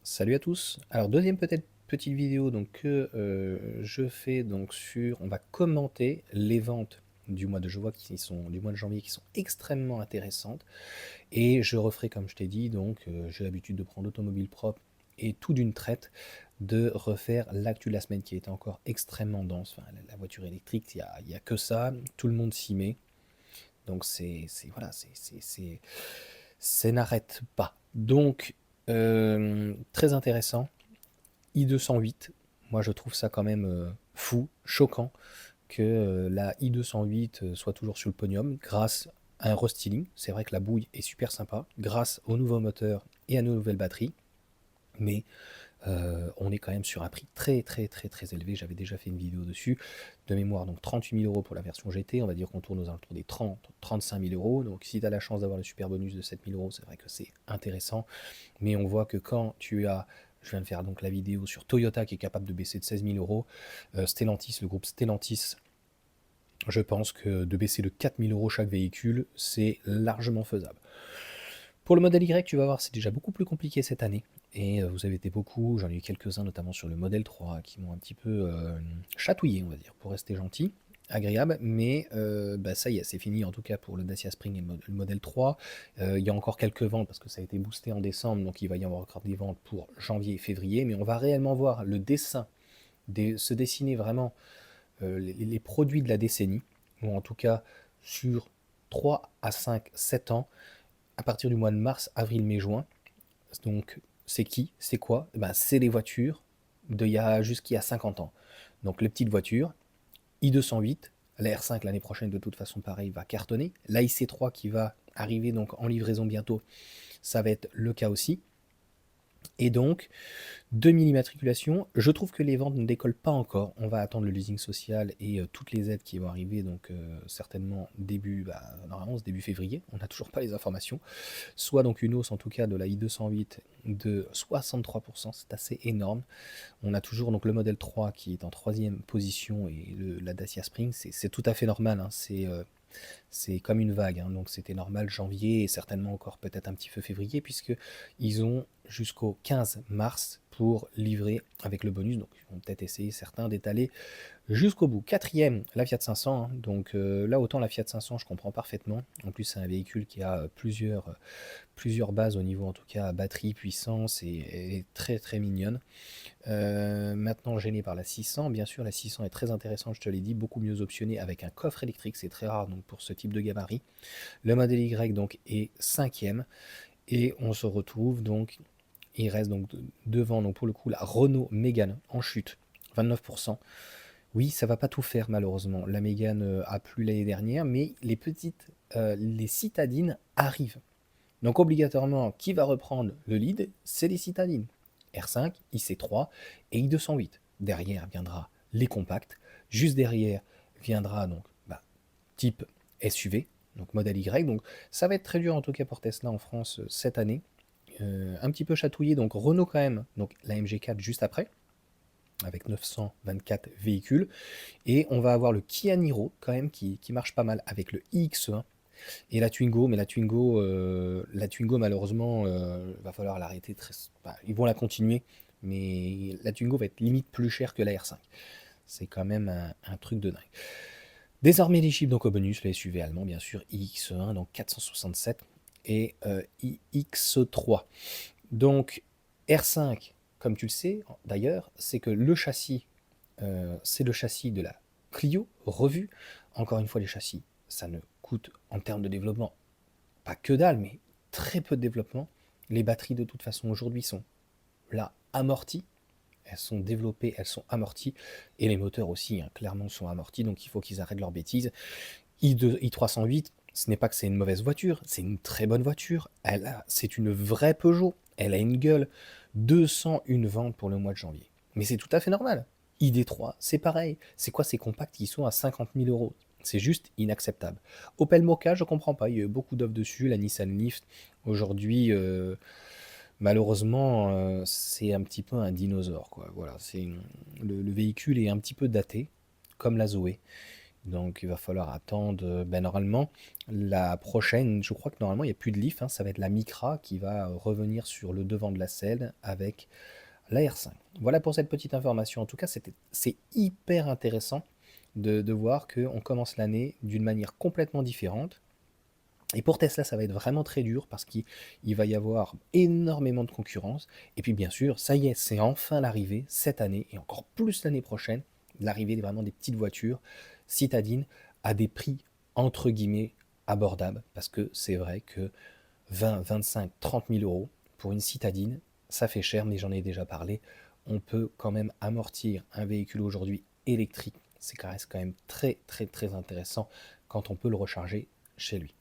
Salut à tous. Alors deuxième peut-être petite vidéo donc que je fais donc on va commenter les ventes du mois de janvier qui sont extrêmement intéressantes et je referai comme je t'ai dit donc j'ai l'habitude de prendre Automobile Propre et tout d'une traite de refaire l'actu de la semaine qui était encore extrêmement dense. Enfin, la voiture électrique, il y a que ça, tout le monde s'y met. Donc voilà, c'est n'arrête pas. Donc très intéressant. I208, moi je trouve ça quand même fou, choquant que la I208 soit toujours sur le podium grâce à un restyling. C'est vrai que la bouille est super sympa, grâce au nouveau moteur et à nos nouvelles batteries, mais on est quand même sur un prix très très très très élevé. J'avais déjà fait une vidéo dessus, de mémoire, donc 38 000 euros pour la version GT, on va dire qu'on tourne aux alentours des 30-35 000 euros. Donc si tu as la chance d'avoir le super bonus de 7 000 euros, c'est vrai que c'est intéressant, mais on voit que quand tu as, je viens de faire donc la vidéo sur Toyota qui est capable de baisser de 16 000 euros, Stellantis, le groupe Stellantis, je pense que de baisser de 4 000 euros chaque véhicule, c'est largement faisable. Pour le modèle Y, tu vas voir, c'est déjà beaucoup plus compliqué cette année. Et vous avez été beaucoup, j'en ai eu quelques-uns, notamment sur le modèle 3, qui m'ont un petit peu chatouillé, on va dire, pour rester gentil, agréable. Mais ça y est, c'est fini, en tout cas pour le Dacia Spring et le modèle 3. Il y a encore quelques ventes, parce que ça a été boosté en décembre, donc il va y avoir encore des ventes pour janvier et février. Mais on va réellement voir le dessin se dessiner vraiment les produits de la décennie, ou en tout cas sur 3 à 5, 7 ans, à partir du mois de mars, avril, mai, juin. Donc, c'est qui? C'est quoi? C'est les voitures jusqu'il y a 50 ans. Donc, les petites voitures, i208, la R5 l'année prochaine, de toute façon, pareil, va cartonner. La IC3 qui va arriver donc en livraison bientôt, ça va être le cas aussi. Et donc, 2000 immatriculations. Je trouve que les ventes ne décollent pas encore. On va attendre le leasing social et toutes les aides qui vont arriver, donc certainement normalement c'est début février. On n'a toujours pas les informations. Soit donc une hausse en tout cas de la i208 de 63%, c'est assez énorme. On a toujours donc le modèle 3 qui est en troisième position et la Dacia Spring, c'est tout à fait normal. Hein. C'est comme une vague, hein, donc c'était normal janvier et certainement encore peut-être un petit peu février, puisque ils ont jusqu'au 15 mars pour livrer avec le bonus, donc ils vont peut-être essayer certains d'étaler jusqu'au bout. Quatrième, la Fiat 500, hein, donc là autant la Fiat 500 je comprends parfaitement, en plus c'est un véhicule qui a plusieurs bases au niveau en tout cas batterie, puissance et est très très mignonne. Maintenant gêné par la 600, bien sûr la 600 est très intéressante, je te l'ai dit, beaucoup mieux optionné avec un coffre électrique, c'est très rare donc pour ce type de gabarit. Le modèle Y donc est cinquième et on se retrouve donc, il reste donc devant donc pour le coup la Renault Mégane en chute, 29%. Oui, ça va pas tout faire malheureusement. La Mégane a plu l'année dernière, mais les citadines arrivent. Donc obligatoirement, qui va reprendre le lead? C'est les citadines. R5, IC3 et I208. Derrière viendra les compacts. Juste derrière viendra donc type SUV, donc modèle Y. Donc ça va être très dur en tout cas pour Tesla en France cette année. Un petit peu chatouillé, donc Renault quand même, donc la MG4 juste après, avec 924 véhicules. Et on va avoir le Kia Niro quand même qui marche pas mal avec le iX1 et la Twingo, mais la Twingo malheureusement, va falloir l'arrêter ils vont la continuer, mais la Twingo va être limite plus chère que la R5. C'est quand même un truc de dingue. Désormais les chips donc au bonus, le SUV allemand bien sûr, iX1 donc 467 et iX3. Donc R5, comme tu le sais d'ailleurs, c'est le châssis de la Clio revu. Encore une fois, les châssis, ça ne coûte en termes de développement pas que dalle, mais très peu de développement. Les batteries de toute façon aujourd'hui sont là amorties, elles sont développées, elles sont amorties, et les moteurs aussi, hein, clairement, sont amortis, donc il faut qu'ils arrêtent leurs bêtises. i308, ce n'est pas que c'est une mauvaise voiture, c'est une très bonne voiture. C'est une vraie Peugeot, elle a une gueule. 201 ventes pour le mois de janvier. Mais c'est tout à fait normal. ID3, c'est pareil. C'est quoi ces compacts qui sont à 50 000 euros? C'est juste inacceptable. Opel Mokka, je comprends pas. Il y a eu beaucoup d'offres dessus. La Nissan Leaf, aujourd'hui, malheureusement, c'est un petit peu un dinosaure, quoi. Voilà, le véhicule est un petit peu daté, comme la Zoé. Donc il va falloir attendre, normalement, la prochaine, je crois que normalement il n'y a plus de Leaf, hein, ça va être la Micra qui va revenir sur le devant de la scène avec la R5. Voilà pour cette petite information. En tout cas, c'est hyper intéressant de voir qu'on commence l'année d'une manière complètement différente. Et pour Tesla, ça va être vraiment très dur parce qu'il va y avoir énormément de concurrence. Et puis bien sûr, ça y est, c'est enfin l'arrivée cette année et encore plus l'année prochaine, l'arrivée vraiment des petites voitures citadines à des prix entre guillemets abordables. Parce que c'est vrai que 20, 25, 30 000 euros pour une citadine, ça fait cher, mais j'en ai déjà parlé. On peut quand même amortir un véhicule aujourd'hui électrique. C'est quand même très très très intéressant quand on peut le recharger chez lui.